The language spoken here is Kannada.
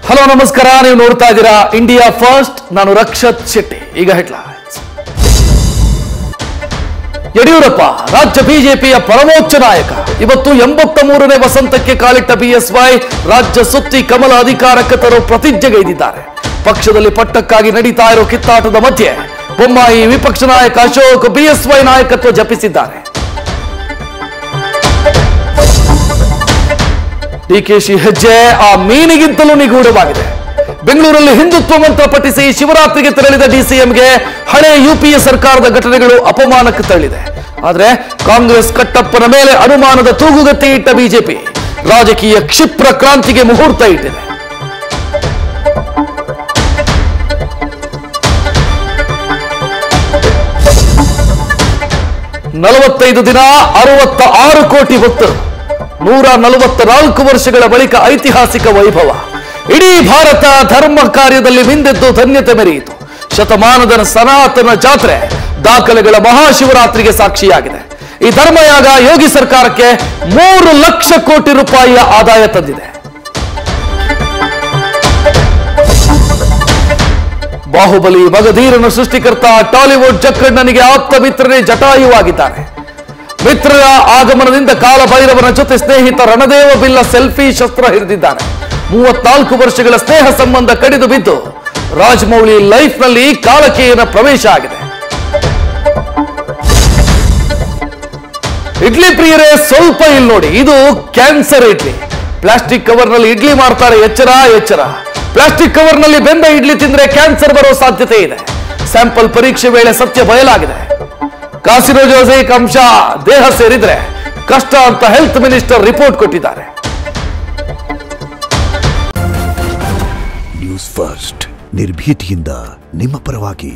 ಹಲೋ ನಮಸ್ಕಾರ, ನೀವು ನೋಡ್ತಾ ಇದ್ದೀರಾ ಇಂಡಿಯಾ ಫಸ್ಟ್. ನಾನು ರಕ್ಷತ್ ಶೆಟ್ಟಿ. ಈಗ ಹೆಡ್ಲೈನ್ಸ್. ಯಡಿಯೂರಪ್ಪ ರಾಜ್ಯ ಬಿಜೆಪಿಯ ಪರಮೋಚ್ಚ ನಾಯಕ. ಇವತ್ತು 83ನೇ ವಸಂತಕ್ಕೆ ಕಾಲಿಟ್ಟ ಬಿಎಸ್ವೈ ರಾಜ್ಯ ಸುತ್ತಿ ಕಮಲ ಅಧಿಕಾರಕ್ಕೆ ತರೋ ಪ್ರತಿಜ್ಞೆಗೈದಿದ್ದಾರೆ. ಪಕ್ಷದಲ್ಲಿ ಪಟ್ಟಕ್ಕಾಗಿ ನಡೀತಾ ಇರೋ ಕಿತ್ತಾಟದ ಮಧ್ಯೆ ಬೊಮ್ಮಾಯಿ, ವಿಪಕ್ಷ ನಾಯಕ ಅಶೋಕ್ ಬಿಎಸ್ವೈ ನಾಯಕತ್ವ ಜಪಿಸಿದ್ದಾರೆ. ಡಿಕೆಶಿ ಹೆಜ್ಜೆ ಆ ಮೀನಿಗಿಂತಲೂ ನಿಗೂಢವಾಗಿದೆ. ಬೆಂಗಳೂರಲ್ಲಿ ಹಿಂದುತ್ವ ಮಂತ್ರ ಪಠಿಸಿ ಶಿವರಾತ್ರಿಗೆ ತೆರಳಿದ ಡಿಸಿಎಂಗೆ ಹಳೆ ಯುಪಿಎ ಸರ್ಕಾರದ ಘಟನೆಗಳು ಅಪಮಾನಕ್ಕೆ ತಳ್ಳಿದೆ. ಆದರೆ ಕಾಂಗ್ರೆಸ್ ಕಟ್ಟಪ್ಪನ ಮೇಲೆ ಅನುಮಾನದ ತೂಗುಗತ್ತಿ ಇಟ್ಟ ಬಿಜೆಪಿ ರಾಜಕೀಯ ಕ್ಷಿಪ್ರ ಕ್ರಾಂತಿಗೆ ಮುಹೂರ್ತ ಇಟ್ಟಿದೆ. ನಲವತ್ತೈದು ದಿನ 66 ಕೋಟಿ ಭಕ್ತರು, 144 ವರ್ಷಗಳ ಬಳಿಕ ಐತಿಹಾಸಿಕ ವೈಭವ. ಇಡೀ ಭಾರತ ಧರ್ಮ ಕಾರ್ಯದಲ್ಲಿ ಮಿಂದೆದ್ದು ಧನ್ಯತೆ ಮೆರೆಯಿತು. ಶತಮಾನದ ಸನಾತನ ಜಾತ್ರೆ ದಾಖಲೆಗಳ ಮಹಾಶಿವರಾತ್ರಿಗೆ ಸಾಕ್ಷಿಯಾಗಿದೆ. ಈ ಧರ್ಮಯಾಗ ಯೋಗಿ ಸರ್ಕಾರಕ್ಕೆ 3 ಲಕ್ಷ ಕೋಟಿ ರೂಪಾಯಿಯ ಆದಾಯ ತಂದಿದೆ. ಬಾಹುಬಲಿ ಮಗಧೀರನ ಸೃಷ್ಟಿಕರ್ತ ಟಾಲಿವುಡ್ ಜಕ್ಕಣ್ಣನಿಗೆ ಆಪ್ತ ಮಿತ್ರನೇ ಜಟಾಯುವಾಗಿದ್ದಾನೆ. ಮಿತ್ರರ ಆಗಮನದಿಂದ ಕಾಲಭೈರವನ ಜೊತೆ ಸ್ನೇಹಿತ ರಣದೇವ ಬಿಲ್ಲ ಸೆಲ್ಫಿ ಶಸ್ತ್ರ ಹಿಡಿದಿದ್ದಾನೆ. 34 ವರ್ಷಗಳ ಸ್ನೇಹ ಸಂಬಂಧ ಕಡಿದು ಬಿದ್ದು ರಾಜಮೌಳಿ ಲೈಫ್ನಲ್ಲಿ ಕಾಲಕೇಯನ ಪ್ರವೇಶ ಆಗಿದೆ. ಇಡ್ಲಿ ಪ್ರಿಯರೇ, ಸ್ವಲ್ಪ ಇಲ್ಲಿ ನೋಡಿ. ಇದು ಕ್ಯಾನ್ಸರ್ ಇಡ್ಲಿ. ಪ್ಲಾಸ್ಟಿಕ್ ಕವರ್ನಲ್ಲಿ ಇಡ್ಲಿ ಮಾಡ್ತಾರೆ. ಎಚ್ಚರ ಎಚ್ಚರ. ಪ್ಲಾಸ್ಟಿಕ್ ಕವರ್ನಲ್ಲಿ ಬೆಂದ ಇಡ್ಲಿ ತಿಂದ್ರೆ ಕ್ಯಾನ್ಸರ್ ಬರೋ ಸಾಧ್ಯತೆ ಇದೆ. ಸ್ಯಾಂಪಲ್ ಪರೀಕ್ಷೆ ವೇಳೆ ಸತ್ಯ ಬಯಲಾಗಿದೆ. ಕಾರ್ಸಿನೋಜೆನಿಕ್ ಅಂಶ ದೇಹ ಸೇರಿದ್ರೆ ಕಷ್ಟ ಅಂತ ಹೆಲ್ತ್ ಮಿನಿಸ್ಟರ್ ರಿಪೋರ್ಟ್ ಕೊಟ್ಟಿದ್ದಾರೆ. ನ್ಯೂಸ್ ಫಸ್ಟ್, ನಿರ್ಭೀತಿಯಿಂದ ನಿಮ್ಮ ಪರವಾಗಿ.